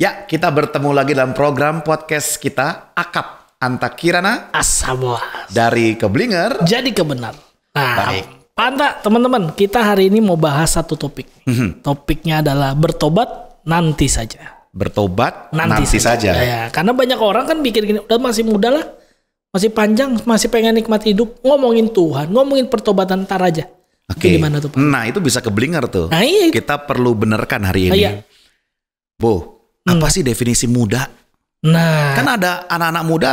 Ya, kita bertemu lagi dalam program podcast kita Akap Anta Kirana Asaboa dari Keblinger jadi kebenar. Nah, Baik. Panta teman-teman, kita hari ini mau bahas satu topik. Topiknya adalah bertobat nanti saja. bertobat nanti saja. Ya, karena banyak orang kan pikir gini, udah masih muda lah, masih panjang, masih pengen nikmat hidup, ngomongin Tuhan, ngomongin pertobatan ntar aja. Oke. Itu gimana tuh, Pak? Nah, itu bisa Keblinger tuh. Nah, iya. Kita perlu benerkan hari ini. Iya. Bo, apa sih definisi muda? Nah, Kan ada anak-anak muda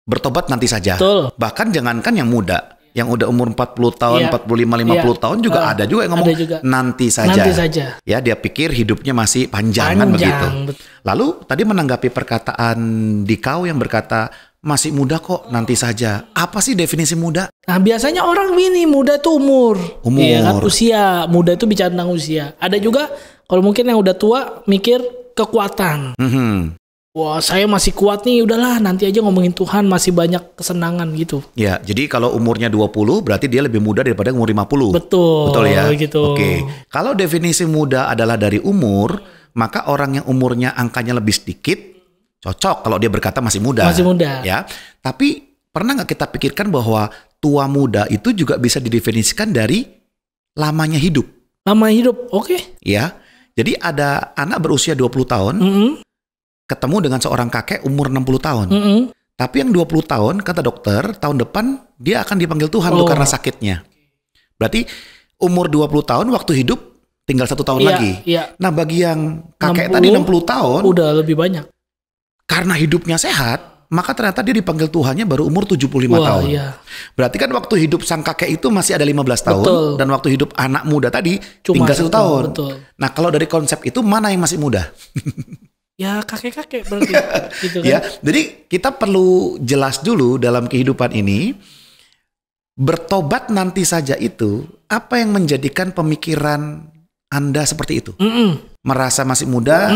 bertobat nanti saja. Betul. Bahkan jangankan yang muda, yang udah umur 40 tahun, Iya. 45, 50 Iya. tahun juga ada juga yang ngomong ada juga. nanti saja. Nanti saja. Ya, dia pikir hidupnya masih panjang kan begitu. betul. Lalu tadi menanggapi perkataan Dikau yang berkata masih muda kok nanti saja. Apa sih definisi muda? Nah, biasanya orang ini muda itu umur. Umur. Iya kan, usia. Muda itu bicara tentang usia. Ada juga kalau mungkin yang udah tua mikir kekuatan. Mhm. Wah, saya masih kuat nih, udahlah nanti aja ngomongin Tuhan, masih banyak kesenangan gitu. Ya, jadi kalau umurnya 20 berarti dia lebih muda daripada umur 50. Betul. Betul ya? Gitu. Oke. Kalau definisi muda adalah dari umur, maka orang yang umurnya angkanya lebih sedikit cocok kalau dia berkata masih muda. Masih muda. Ya. Tapi pernah nggak kita pikirkan bahwa tua muda itu juga bisa didefinisikan dari lamanya hidup? Lama hidup, oke. Ya. Jadi ada anak berusia 20 tahun ketemu dengan seorang kakek umur 60 tahun. Tapi yang 20 tahun kata dokter tahun depan dia akan dipanggil Tuhan tuh karena sakitnya. Berarti umur 20 tahun waktu hidup tinggal 1 tahun Iya, lagi. iya. Nah, bagi yang kakek 60, tadi 60 tahun Udah lebih banyak. karena hidupnya sehat, maka ternyata dia dipanggil Tuhannya baru umur 75 Wah, tahun. iya. Berarti kan waktu hidup sang kakek itu masih ada 15 tahun Betul. dan waktu hidup anak muda tadi Cuma tinggal 1 tahun. Betul. Nah, kalau dari konsep itu mana yang masih muda? Ya kakek-kakek berarti. Gitu kan. Ya, jadi kita perlu jelas dulu dalam kehidupan ini, bertobat nanti saja itu apa yang menjadikan pemikiran Anda seperti itu? Merasa masih muda,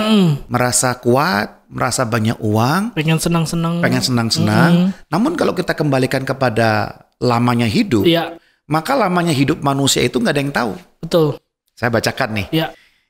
merasa kuat, merasa banyak uang, Pengen senang-senang. pengen senang-senang. Namun kalau kita kembalikan kepada lamanya hidup, Iya, maka lamanya hidup manusia itu nggak ada yang tahu. betul. Saya bacakan nih. Iya.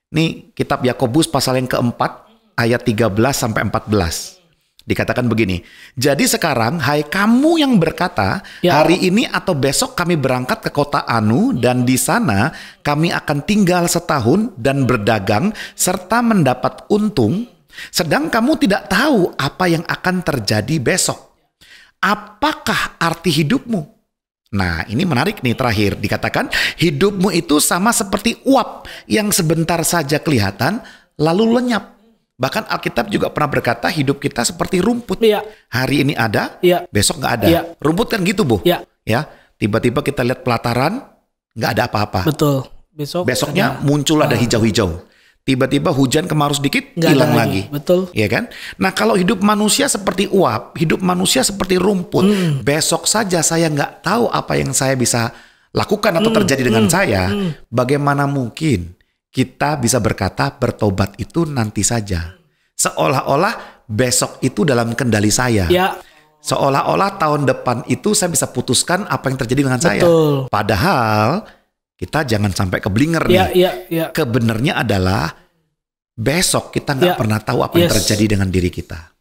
Nih kitab Yakobus pasal yang keempat ayat 13 sampai 14. Dikatakan begini, jadi sekarang hai kamu yang berkata Ya. hari ini atau besok kami berangkat ke kota Anu dan di sana kami akan tinggal setahun dan berdagang serta mendapat untung, sedang kamu tidak tahu apa yang akan terjadi besok. Apakah arti hidupmu? Nah, ini menarik nih terakhir. Dikatakan hidupmu itu sama seperti uap yang sebentar saja kelihatan lalu lenyap. Bahkan Alkitab juga pernah berkata hidup kita seperti rumput. Iya. Hari ini ada, Iya. besok nggak ada. Iya. Rumput kan gitu, Bu. Iya. Ya, tiba-tiba kita lihat pelataran, nggak ada apa-apa. Betul. Besoknya ada. muncul ada hijau-hijau. Tiba-tiba hujan kemarau sedikit, Nggak ada hilang lagi. Betul. Iya kan? Nah, kalau hidup manusia seperti uap, hidup manusia seperti rumput, besok saja saya nggak tahu apa yang saya bisa lakukan atau terjadi dengan saya. Bagaimana mungkin kita bisa berkata bertobat itu nanti saja? Seolah-olah besok itu dalam kendali saya. Ya. Seolah-olah tahun depan itu saya bisa putuskan apa yang terjadi dengan saya. Betul. Padahal kita jangan sampai keblinger nih. Iya. Kebenarnya adalah besok kita nggak Ya. pernah tahu apa yang Yes. terjadi dengan diri kita.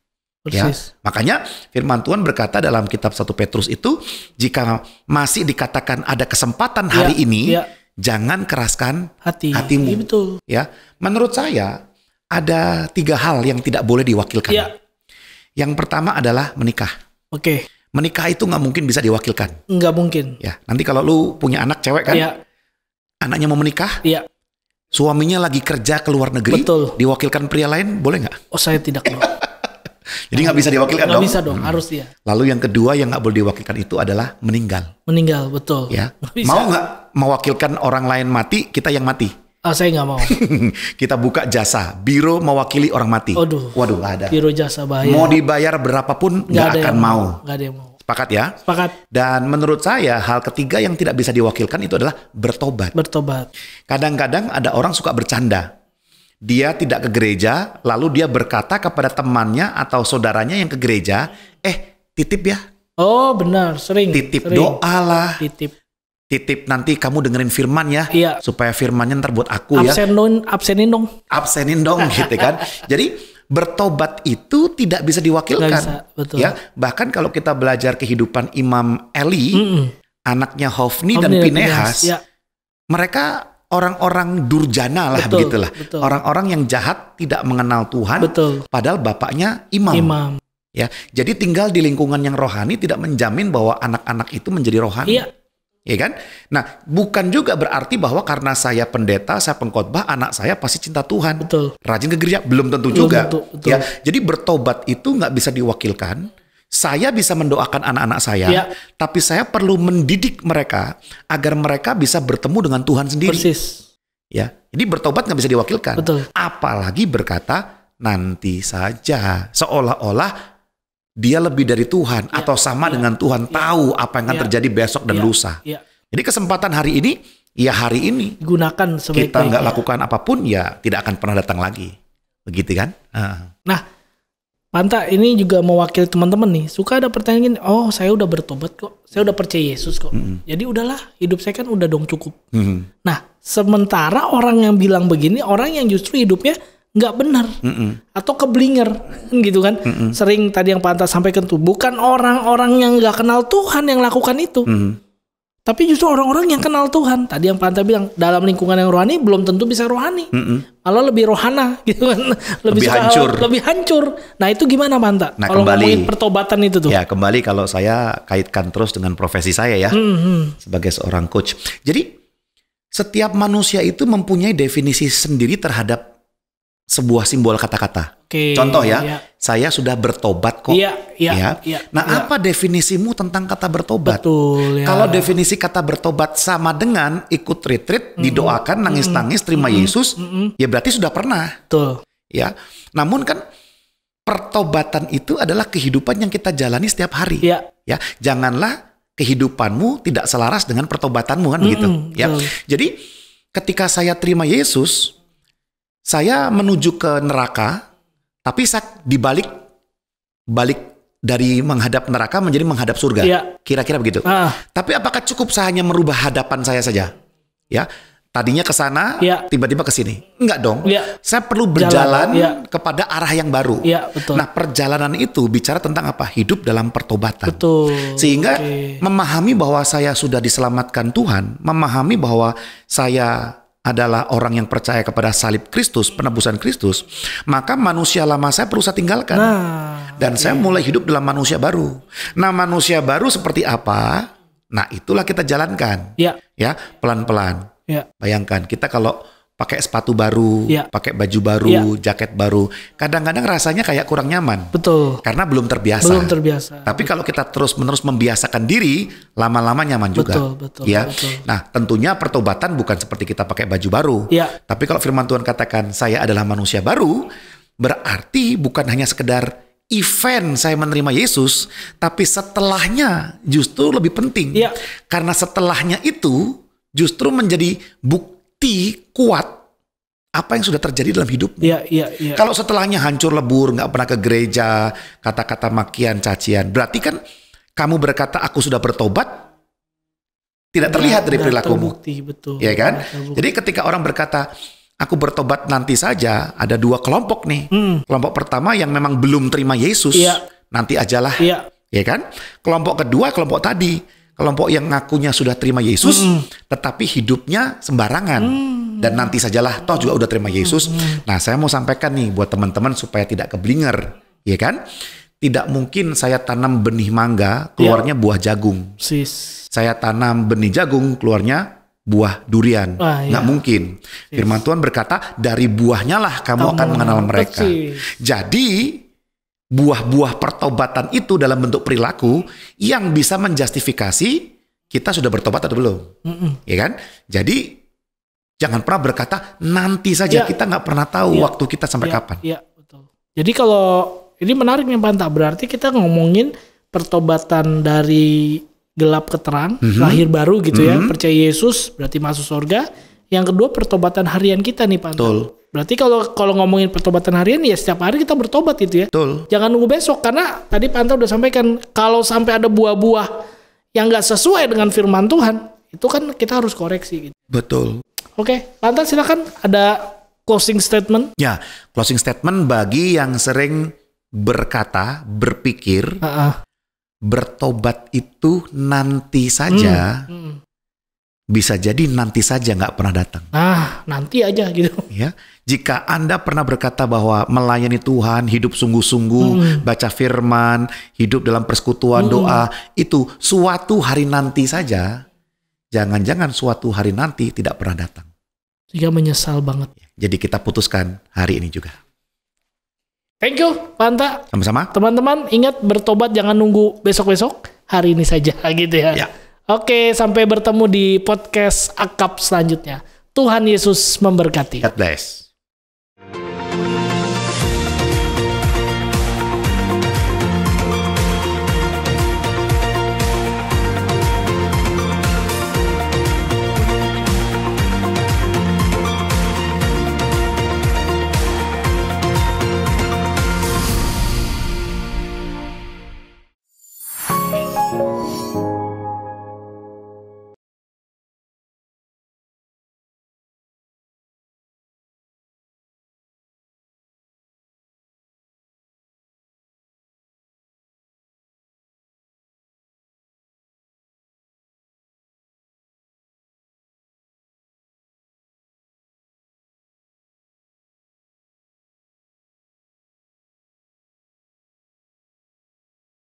Ya, Persis. makanya firman Tuhan berkata dalam kitab 1 Petrus itu, jika masih dikatakan ada kesempatan hari Ya, ini, ya. jangan keraskan Hatimu. hatimu. Betul. Ya, menurut saya ada 3 hal yang tidak boleh diwakilkan. Ya. Yang pertama adalah menikah. Oke. Menikah itu nggak mungkin bisa diwakilkan. Nggak mungkin. Ya, nanti kalau lu punya anak cewek kan, Iya. anaknya mau menikah, Iya. suaminya lagi kerja ke luar negeri, Betul. diwakilkan pria lain, boleh nggak? Oh, saya tidak mau. Jadi nggak bisa diwakilkan Nggak dong. bisa dong, harus dia. Lalu yang kedua yang nggak boleh diwakilkan itu adalah meninggal. Meninggal, betul. Ya, Nggak bisa. mau nggak mewakilkan orang lain mati, kita yang mati? Ah, saya nggak mau. Kita buka jasa, biro mewakili orang mati. Aduh. Waduh, nggak ada. Biro jasa bahaya. Mau dibayar berapapun nggak ada akan yang mau. Nggak ada yang mau. Sepakat ya? Sepakat. Dan menurut saya hal ketiga yang tidak bisa diwakilkan itu adalah bertobat. Bertobat. Kadang-kadang ada orang suka bercanda. Dia tidak ke gereja, lalu dia berkata kepada temannya atau saudaranya yang ke gereja, titip ya, Oh, benar. Sering. titip Sering. doa lah, Titip. titip nanti kamu dengerin firman ya, Iya. supaya firmannya ntar buat aku ya, Absenin dong. absenin dong gitu kan. Jadi bertobat itu tidak bisa diwakilkan. Nggak bisa, betul. Ya, bahkan kalau kita belajar kehidupan Imam Eli, anaknya Hofni dan Pinehas, ya. mereka orang-orang durjana lah, Betul, begitulah. betul. Orang-orang yang jahat, tidak mengenal Tuhan, Betul. padahal bapaknya imam. Ya, jadi tinggal di lingkungan yang rohani tidak menjamin bahwa anak-anak itu menjadi rohani. Iya. Ya kan? Nah, bukan juga berarti bahwa karena saya pendeta, saya pengkhotbah, anak saya pasti cinta Tuhan. Betul. Rajin ke gereja, belum tentu Belum juga. tentu, betul. Ya, jadi bertobat itu nggak bisa diwakilkan. Saya bisa mendoakan anak-anak saya, Ya. tapi saya perlu mendidik mereka agar mereka bisa bertemu dengan Tuhan sendiri. Persis. Ya, jadi bertobat nggak bisa diwakilkan. Betul. Apalagi berkata nanti saja, seolah-olah dia lebih dari Tuhan atau sama dengan Tuhan, tahu apa yang akan terjadi besok dan lusa. Ya. Jadi kesempatan hari ini, ya hari ini. Gunakan sebaik-baiknya. Kita nggak lakukan apapun, ya tidak akan pernah datang lagi. Begitu kan? Nah, Panta ini juga mewakili teman-teman nih. Suka ada pertanyaan gini, oh saya udah bertobat kok, saya udah percaya Yesus kok. Jadi udahlah, hidup saya kan udah dong cukup. Nah, sementara orang yang bilang begini, orang yang justru hidupnya nggak benar atau keblinger gitu kan. Sering tadi yang Panta sampaikan tuh, bukan orang-orang yang nggak kenal Tuhan yang lakukan itu. Tapi justru orang-orang yang kenal Tuhan. Tadi yang Panta bilang, dalam lingkungan yang rohani belum tentu bisa rohani. Malah lebih rohana gitu kan. Lebih hancur. Lebih hancur. Nah itu gimana Panta? Nah, kalau kembali, ngomongin pertobatan itu tuh. Ya kembali kalau saya kaitkan terus dengan profesi saya ya. Sebagai seorang coach. Jadi setiap manusia itu mempunyai definisi sendiri terhadap sebuah simbol kata-kata. Contoh ya, saya sudah bertobat kok. Nah, apa definisimu tentang kata bertobat? Betul, ya. Kalau definisi kata bertobat sama dengan ikut retreat, didoakan, nangis-nangis, terima Yesus, ya berarti sudah pernah. Betul. Ya, namun kan pertobatan itu adalah kehidupan yang kita jalani setiap hari. Ya, janganlah kehidupanmu tidak selaras dengan pertobatanmu kan begitu. Ya, jadi ketika saya terima Yesus, saya menuju ke neraka, tapi saya balik dari menghadap neraka menjadi menghadap surga. Kira-kira begitu. Tapi apakah cukup saya hanya merubah hadapan saya saja? Ya, tadinya ke sana, tiba-tiba ke sini. Enggak dong. Saya perlu berjalan kepada arah yang baru. Betul. Nah, perjalanan itu bicara tentang apa? Hidup dalam pertobatan. Betul. Sehingga memahami bahwa saya sudah diselamatkan Tuhan, memahami bahwa saya adalah orang yang percaya kepada salib Kristus, penebusan Kristus, maka manusia lama saya perlu saya tinggalkan. Dan saya mulai hidup dalam manusia baru. Nah, manusia baru seperti apa? Nah, itulah kita jalankan. Ya, pelan-pelan. Bayangkan, kita kalau pakai sepatu baru, pakai baju baru, jaket baru, kadang-kadang rasanya kayak kurang nyaman. Betul. Karena belum terbiasa. Tapi kalau kita terus-menerus membiasakan diri, lama-lama nyaman juga. Betul. Nah, tentunya pertobatan bukan seperti kita pakai baju baru. Tapi kalau firman Tuhan katakan saya adalah manusia baru, berarti bukan hanya sekedar event saya menerima Yesus, tapi setelahnya justru lebih penting. Karena setelahnya itu justru menjadi bukti kuat apa yang sudah terjadi dalam hidupmu. Kalau setelahnya hancur lebur, nggak pernah ke gereja, kata-kata makian, cacian, berarti kan kamu berkata aku sudah bertobat, tidak terlihat dari perilakumu. Ya kan? Jadi ketika orang berkata aku bertobat nanti saja, ada dua kelompok nih. Kelompok pertama yang memang belum terima Yesus, nanti ajalah. Ya kan? Kelompok kedua, kelompok tadi. Kelompok yang ngakunya sudah terima Yesus, tetapi hidupnya sembarangan. Dan nanti sajalah, toh juga udah terima Yesus. Nah, saya mau sampaikan nih buat teman-teman supaya tidak keblinger. Ya kan? Tidak mungkin saya tanam benih mangga, keluarnya buah jagung. Saya tanam benih jagung, keluarnya buah durian. Nggak mungkin. Firman Tuhan berkata, dari buahnya lah kamu akan mengenal mereka. Jadi buah-buah pertobatan itu dalam bentuk perilaku yang bisa menjustifikasi kita sudah bertobat atau belum. Ya kan? Jadi jangan pernah berkata nanti saja, kita nggak pernah tahu waktu kita sampai kapan. Betul. Jadi kalau ini menarik nih Panta, berarti kita ngomongin pertobatan dari gelap ke terang, lahir baru gitu ya, percaya Yesus berarti masuk surga. Yang kedua pertobatan harian kita nih Panta. Betul. Berarti kalau ngomongin pertobatan harian ya setiap hari kita bertobat gitu ya. Betul. Jangan nunggu besok, karena tadi Panta udah sampaikan kalau sampai ada buah-buah yang nggak sesuai dengan firman Tuhan, itu kan kita harus koreksi gitu. Betul. Oke, Panta silakan, ada closing statement. Ya, closing statement bagi yang sering berkata, berpikir, bertobat itu nanti saja. Bisa jadi nanti saja nggak pernah datang. Nah, nanti aja gitu. Ya, jika Anda pernah berkata bahwa melayani Tuhan, hidup sungguh-sungguh, baca firman, hidup dalam persekutuan doa, itu suatu hari nanti saja. Jangan-jangan suatu hari nanti tidak pernah datang. Sehingga menyesal banget. Jadi kita putuskan hari ini juga. Thank you, Pak Anta. Sama-sama. Teman-teman, ingat bertobat jangan nunggu besok-besok. Hari ini saja gitu ya. Ya. Oke, sampai bertemu di podcast Akap selanjutnya. Tuhan Yesus memberkati. God bless.